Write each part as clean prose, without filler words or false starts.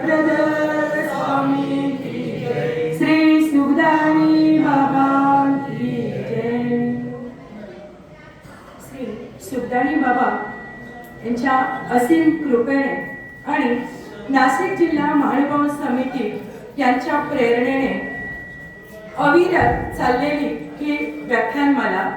चक्रधर स्वामी की जय, श्री सुखदानी बाबा की जय। श्री सुखदानी बाबा यांच्या असीम कृपेने आणि नाशिक जिल्हा महानुभाव समिती यांच्या प्रेरणेने अविरत चाललेली ही व्याख्यानमाला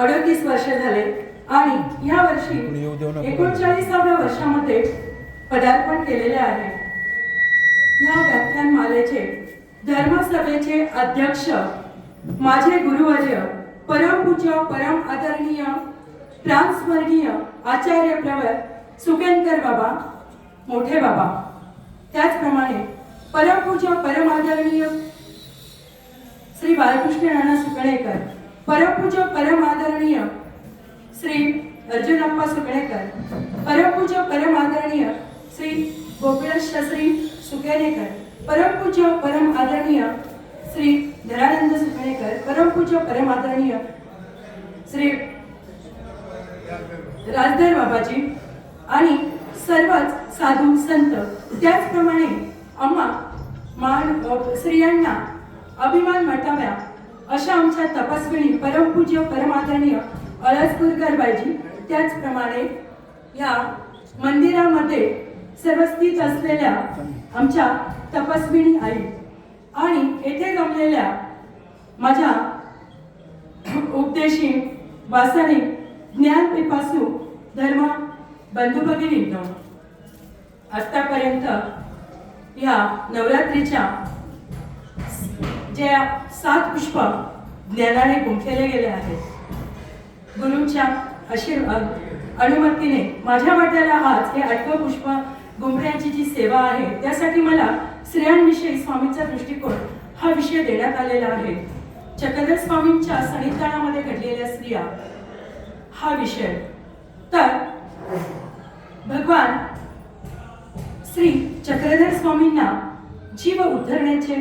38 वर्ष झाले आणि या वर्षी 39व्या वर्षामध्ये पदार्पण केलेले आहे। या व्याख्यानमालेचे धर्मसभेचे अध्यक्ष माझे गुरुवर्य परमपूज्य परम आदरणीय प्रांतस्वर्गीय आचार्य प्रवर सुकेनकर बाबा मोठे बाबा, त्याचप्रमाणे परमपूज्य परम आदरणीय श्री बाळकृष्ण नाना सुकणेकर, परमपूज्य परम आदरणीय श्री अर्जुनप्पा सुकणेकर, परमपूज्य परम आदरणीय श्री गोपिळशास्त्री सुकेनेकर, परमपूज्य परम आदरणीय श्री धरानंद सुकणेकर, परमपूज्य परम आदरणीय श्री राजधर बाबाजी आणि सर्वच साधू संत, त्याचप्रमाणे आम्हा स्त्रियांना अभिमान वाटाव्या अशा आमच्या तपस्विनी परमपूज्य परम आदरणीय अळसपूरकर बाईजी, त्याचप्रमाणे या मंदिरामध्ये सर्व स्थित असलेल्या आमच्या तपस्विनी आई आणि येथे जमलेल्या माझ्या उपदेशी वासने ज्ञान पिपासू धर्म बंधू भगिनींनो, आतापर्यंत या नवरात्रीच्या जे 7 पुष्प ज्ञानाने गुंफलेले गेले आहेत, गुरुच्या आशीर्वाद अनुमतीने माझ्या वाट्याला आज हे 8वं पुष्प गुंफण्याची जी सेवा आहे त्यासाठी मला स्त्रियांविषयी स्वामींचा दृष्टिकोन हा विषय देण्यात आलेला आहे। चक्रधर स्वामींच्या सन्निधानामध्ये घडलेल्या स्त्रिया हा विषय। तर भगवान श्री चक्रधर स्वामींना जीव उद्धरण्याचे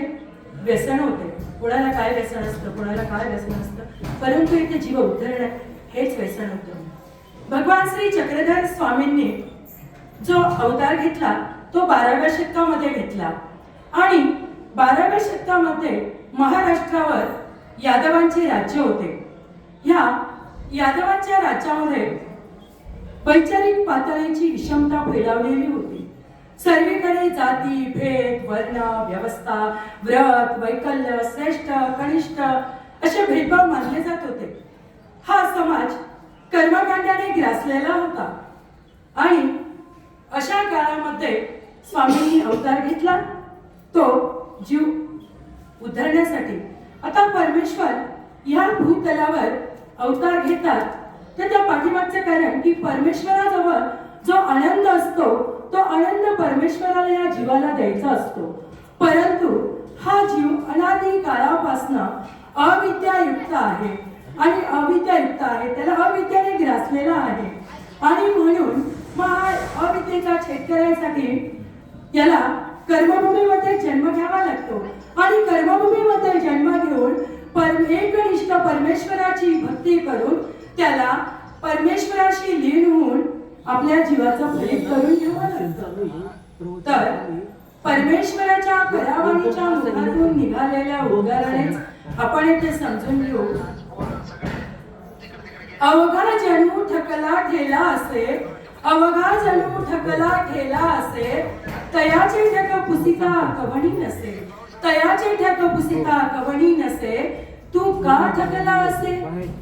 व्यसन होते। कोणाला काय व्यसन असतं, कोणाला काय व्यसन असतं, परंतु इथे जीव उद्धरण हेच व्यसन होतं। भगवान श्री चक्रधर स्वामींनी जो अवतार घेतला तो 12व्या शतकामध्ये घेतला आणि 12व्या शतकामध्ये महाराष्ट्रावर यादवांचे राज्य होते। ह्या यादवांच्या राज्यामध्ये वैचारिक पातळीची विषमता फैलावलेली होती। सर्वीकडे जाती भेद वर्ण व्यवस्था व्रत वैकल्य श्रेष्ठ कनिष्ठ असे भेदभाव मानले जात होते। हा समाज कर्मकांडाने ग्रासलेला होता आणि अशा काळामध्ये स्वामींनी अवतार घेतला तो जीव उद्धरण्यासाठी। आता परमेश्वर या भूतलावर अवतार घेतात तर त्या पाठीमागचे कारण की परमेश्वराजवळ जो आनंद असतो तो आनंद परमेश्वराला या जीवाला द्यायचा असतो, परंतु हा जीव अनादी काळापासून अविद्यायुक्त आहे आणि अविद्यायुक्त आहे, त्याला अविद्याने ग्रासलेला आहे आणि म्हणून मग अविद्येचा छेद करण्यासाठी याला कर्मभूमीमध्ये जन्म घ्यावा लागतो आणि कर्मभूमीमध्ये जन्म घेऊन एकनिष्ठ परमेश्वराची भक्ती करून त्याला परमेश्वराशी लीन होऊन आपल्या जीवाचा फलित करून घ्यावा लागतो। तर परमेश्वराच्या करावाणीच्या मुखातून निघालेल्या उद्गारानेच आपण येथे समजून घेऊ। अवघा जणू ठकला ठेला असे, अवघा जणू ठकला ठेला असे, तयाचे ठक पुसिता कवणी नसे, तयाचे ठक पुसिता कवणी नसे, तू का ठकला असे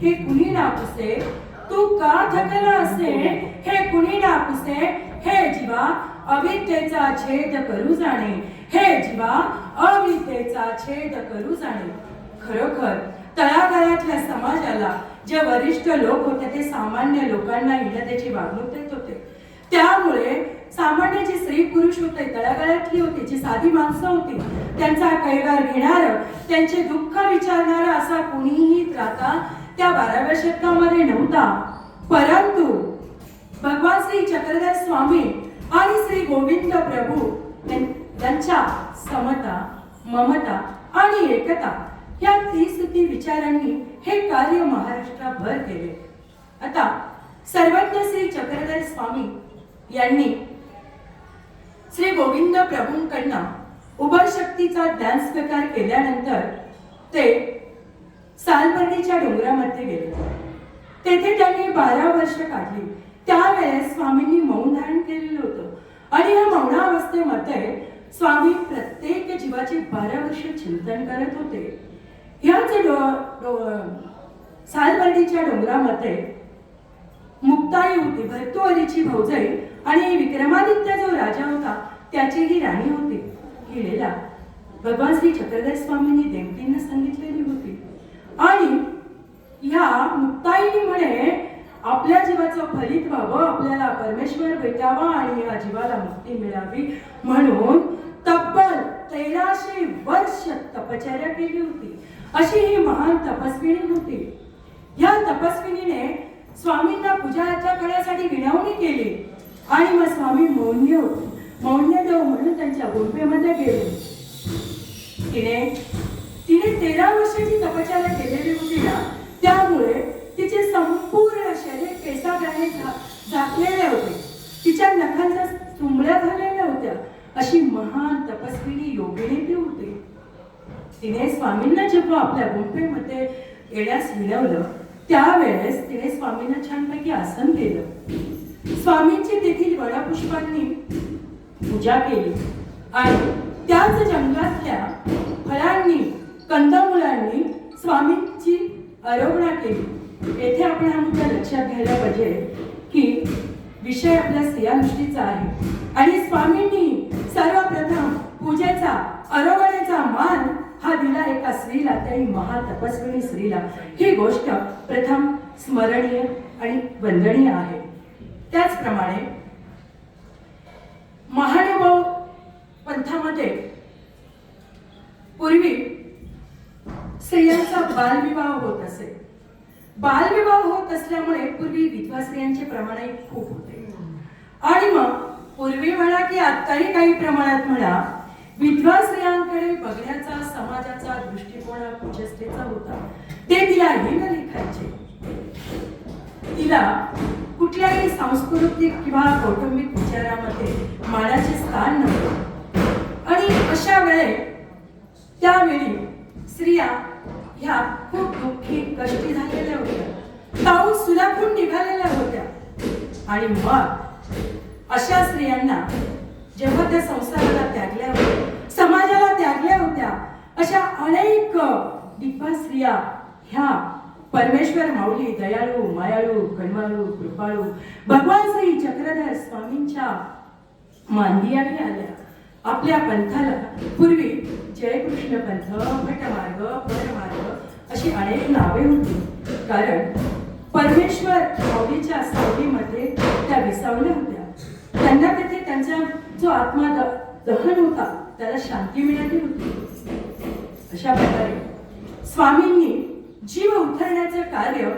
हे कुणी ना पुसे, तू का ठकला असे हे कुणी ना पुसे, हे जीवा अविद्येचा छेद करू जाणे, हे जीवा अविद्येचा छेद करू जाणे। खरोखर तळागाळातल्या समाजाला जे वरिष्ठ लोक होते ते सामान्य लोकांना त्याची वागणूक देत होते, त्यामुळे सामान्य जे स्त्री पुरुष होते तळागाळातली होती जी साधी माणसं होती त्यांचा कैवार घेणार त्यांचे दुःख विचारणारा असा कुणीही त्राता त्या 12व्या शतकामध्ये नव्हता। परंतु भगवान श्री चक्रधर स्वामी आणि श्री गोविंद प्रभू यांच्या समता ममता आणि एकता या त्रिसूत्री विचारांनी हे कार्य महाराष्ट्राभर केले। आता सर्वज्ञ श्री चक्रधर स्वामी यांनी श्री गोविंद प्रभूंकडनं उभय शक्तीचा ज्ञान स्वीकार केल्यानंतर ते सालबर्डीच्या डोंगरामध्ये गेले. तेथे त्यांनी 12 वर्ष काढली. त्यावेळेस स्वामींनी मौन धारण केलेलं होतं आणि या मौनावस्थेमध्ये स्वामी प्रत्येक जीवाची 12 वर्ष चिंतन करत होते. याच सालबर्डीच्या डोंगरामध्ये मुक्ताई होती, भर्तृहरीची भाऊजाई, आणि विक्रमादित्य जो राजा होता त्याची ही राणी होती. ही लीला भगवान श्री चक्रधर स्वामींनी देवकींना सांगितलेली होती. आणि ह्या मुक्ताईनी म्हणे आपल्या जीवाचं फलित व्हावं, आपल्याला परमेश्वर भेटावा आणि या जीवाला मुक्ती मिळावी म्हणून तब्बल 1300 वर्ष तपश्चर्या केली होती. अशी ही महान तपस्विनी होती. या तपस्विनीने स्वामींना पूजा अर्चा करण्यासाठी विनवणी केली आणि मग स्वामी मौन्य देव म्हणून त्यांच्या गुंफेमध्ये गेले. तिने 13 वर्षाची तपश्चर्या केलेली होती ना, त्यामुळे तिचे संपूर्ण शरीर केसाग्राने झाकलेले होते. तिच्या नखांच्या चुंबड्या झालेल्या होत्या. अशी महान तपस्विनी योगिनी ती होती. तिने स्वामींना जेव्हा आपल्या गुंफेमध्ये येण्यास विनवलं त्यावेळेस तिने स्वामींना छानपैकी आसन केलं. स्वामींची तेथील वनपुष्पांनी पूजा केली आणि त्याच जंगलातल्या फळांनी कंदमुलांनी स्वामींची आरोग्य केली. येथे आपण हा मुद्दा लक्षात घ्यायला पाहिजे की विषय आपल्या स्त्रियानुष्टीचा आहे आणि स्वामींनी सर्वप्रथम पूजेचा आरोग्याचा मान हा दिला एका स्त्रीला, त्याही महातपस्विनी स्त्रीला. ही गोष्ट प्रथम स्मरणीय आणि वंदनीय आहे. त्याचप्रमाणे महानुभाव पंथामध्ये पूर्वी स्त्रियांचा बालविवाह होत असे. बालविवाह होत असल्यामुळे पूर्वी विधवा स्त्रियांचे प्रमाणही खूप होते. आणि मग पूर्वी म्हणा की आत्ताही काही प्रमाणात म्हणा, विधवा स्त्रियांकडे बघण्याचा समाजाचा दृष्टिकोन हा कुचस्तेचा होता. ते तिला हीन लेखायचे. तिला कुठल्याही सांस्कृतिक किंवा कौटुंबिक विचारामध्ये मानाचे स्थान नव्हते. आणि अशा त्यावेळी स्त्रिया ह्या खूप दुःखी कष्टी झालेल्या होत्या, ताऊन सुलाखून निघालेल्या होत्या. आणि मग अशा स्त्रियांना जेव्हा त्या संसाराला त्यागल्या होत्या, समाजाला त्यागल्या होत्या, अशा अनेक विधवा स्त्रिया ह्या परमेश्वर माऊली दयाळू मायाळू कणवाळू कृपाळू भगवान श्री चक्रधर स्वामींच्या मांदियाने आल्या. आपल्या पंथाला पूर्वी जयकृष्ण पंथ, भटमार्ग, परमार्ग अशी अनेक नावे होती. कारण परमेश्वर माऊलीच्या सावलीमध्ये त्या विसावल्या होत्या. त्यांना तिथे त्यांचा जो आत्मा दहन होता त्याला शांती मिळाली होती. अशा प्रकारे स्वामींनी जीव उतरण्याचं कार्य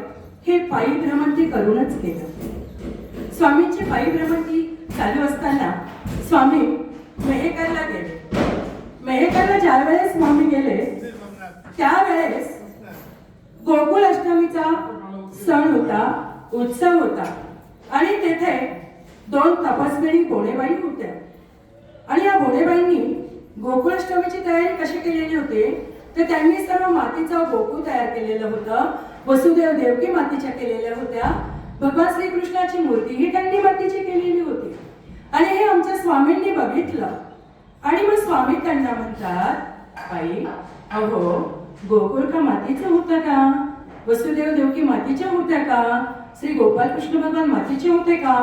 हे पायी भ्रमंती करूनच केलं. स्वामींची पायी भ्रमंती चालू असताना स्वामी मेहकरला गेले. मेहकरला ज्या वेळेस स्वामी गेले त्यावेळेस गोकुळ अष्टमीचा सण होता, उत्सव होता आणि तेथे 2 तपस्विनी बोणेबाई होत्या. आणि या बोणेबाईंनी गोकुळाष्टमीची तयारी कशी केलेली होती तर त्यांनी सर्व मातीचा गोकुळ तयार केलेलं होतं. वसुदेव देवकी मातीच्या केलेल्या होत्या. भगवान श्रीकृष्णाची मूर्ती ही त्यांनी मातीची केलेली होती. आणि हे आमच्या स्वामींनी बघितलं आणि मग स्वामी त्यांना म्हणतात, बाई अहो गोकुळ का मातीचं होतं का? वसुदेव देवकी मातीच्या होत्या का? श्री गोपाल कृष्ण भगवान मातीचे होते का?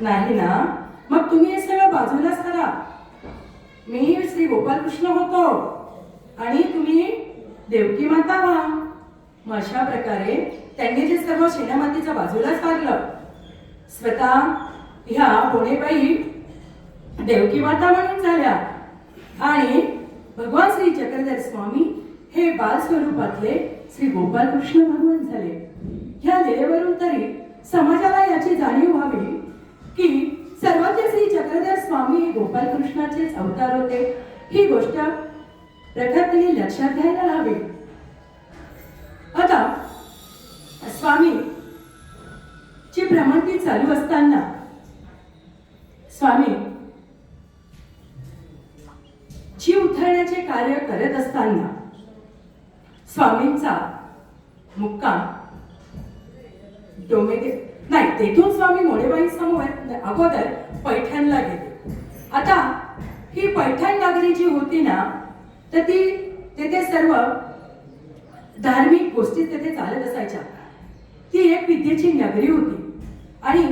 नाही ना. मग तुम्ही हे सगळं बाजूलाच करा. मी श्री गोपाल कृष्ण होतो आणि तुम्ही देवकी माता व्हा. मग अशा प्रकारे त्यांनी ते सर्व शेणामातीच्या बाजूलाच काढलं. स्वतः ह्या बोणेबाई देवकी माता म्हणून झाल्या आणि भगवान श्री चक्रधर स्वामी हे बाल स्वरूपातले श्री गोपाल कृष्ण भगवान झाले. ह्या लीलेवरून तरी समाजाला याची जाणीव व्हावी की सर्वज्ञ श्री चक्रधर स्वामी हे गोपाल कृष्णाचेच अवतार होते. ही गोष्ट प्रखरपणे लक्षात घ्यायला हवी. आता स्वामी ची भ्रमंती चालू असताना स्वामी जीव उतरण्याचे कार्य करत असताना स्वामींचा मुक्काम नाही, तेथून स्वामी मोडेबाई समोर अगोदर पैठणला गेले. आता ही पैठण नगरी जी होती ना, तर ती तेथे सर्व धार्मिक गोष्टी तेथे चालत असायच्या. ती एक विद्येची नगरी होती आणि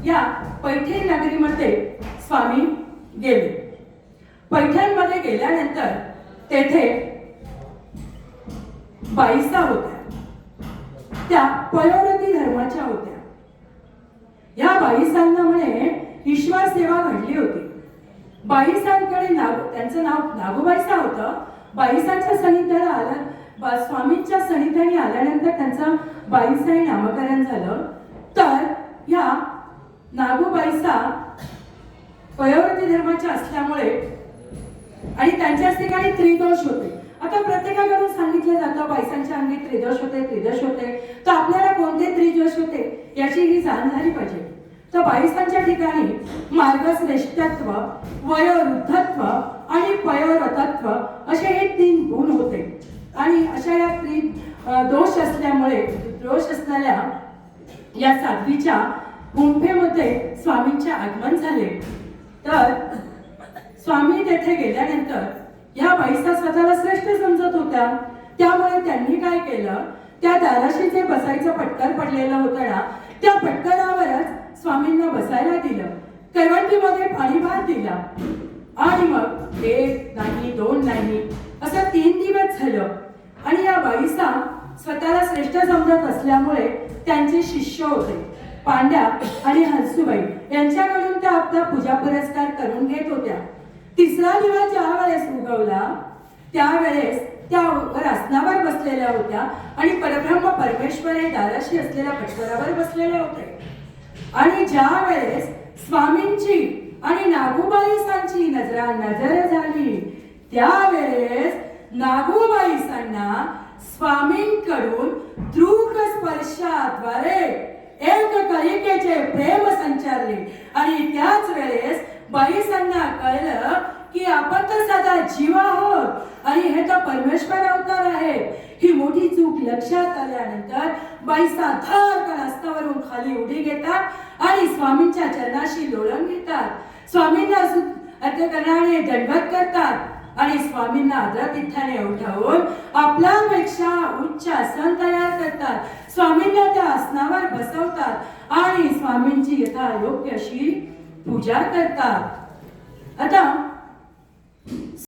या पैठण नगरीमध्ये स्वामी गेले. पैठणमध्ये गेल्यानंतर तेथे बाईसा होत्या, त्या पयोव्रती धर्माच्या होत्या. या बाईसांना म्हणे ईश्वर सेवा घडली होती. बाईसांकडे त्यांचं नाव नागोबाईसा होतं. बाईसांच्या सन्निध्याला आला, स्वामींच्या सन्निध्याने आल्यानंतर त्यांचं बाईसाई नामकरण झालं. तर या नागोबाईसा पयोव्रती धर्माच्या असल्यामुळे आणि त्यांच्याच ठिकाणी त्रिदोष होते. आता प्रत्येकाकडून सांगितलं जातं बाईसांच्या अंगी त्रिदोष होते. तर आपल्याला कोणते त्रिदोष होते याची ही जाण झाली पाहिजे. तर बाईसांच्या ठिकाणी मार्गश्रेष्ठत्व, वयोवृद्धत्व आणि पयोव्रतत्व असे हे 3 गुण होते. आणि अशा या दोष असलेल्या या साध्वीच्या गुंफेमध्ये स्वामींचे आगमन झाले. तर स्वामी तेथे गेल्यानंतर या बाईसा स्वतःला श्रेष्ठ समजत होत्या. त्यामुळे त्यांनी काय केलं, त्या दाराशी जे बसायचं पटकर पडलेलं होतं ना, त्या पटकरावरच स्वामींना बसायला दिलं. कैवंटीमध्ये पाणीभार दिला आणि मग 1 नाही 2 नाही असं 3 दिवस झालं. आणि या बाईसा स्वतःला श्रेष्ठ समजत असल्यामुळे त्यांचे शिष्य होते पांड्या आणि हंसूबाई, यांच्याकडून त्या आपला पूजा पुरस्कार करून घेत होत्या. 3रा दिवस ज्या वेळेस उगवला त्यावेळेस त्या आसनावर बसलेल्या होत्या आणि परब्रह्म परमेश्वर हे दाराशी असलेल्या पटकरावर बसलेले होते. आणि ज्या वेळेस स्वामींची आणि नागोबाईसांची नजर झाली, त्यावेळेस नागोबाईसांना स्वामींकडून दृक स्पर्शाद्वारे एक कलिकेचे प्रेम संचारले. आणि त्याच वेळेस बाईसांना कळलं की आपण तर सदा जीव आहोत आणि हे तर परमेश्वर अवतार आहे. ही मोठी चूक लक्षात आल्यानंतर बाईसा धारकन आसनावरून खाली उडी घेतात आणि स्वामींच्या चरणाशी लोळण घेतात. स्वामींना अंतःकरणाने दंडवत करतात आणि स्वामींना आदरातिथ्याने उठवून आपल्यापेक्षा उच्च आसन तयार करतात. स्वामींना त्या आसनावर बसवतात आणि स्वामींची यथायोग्य अशी पूजा करतात. आता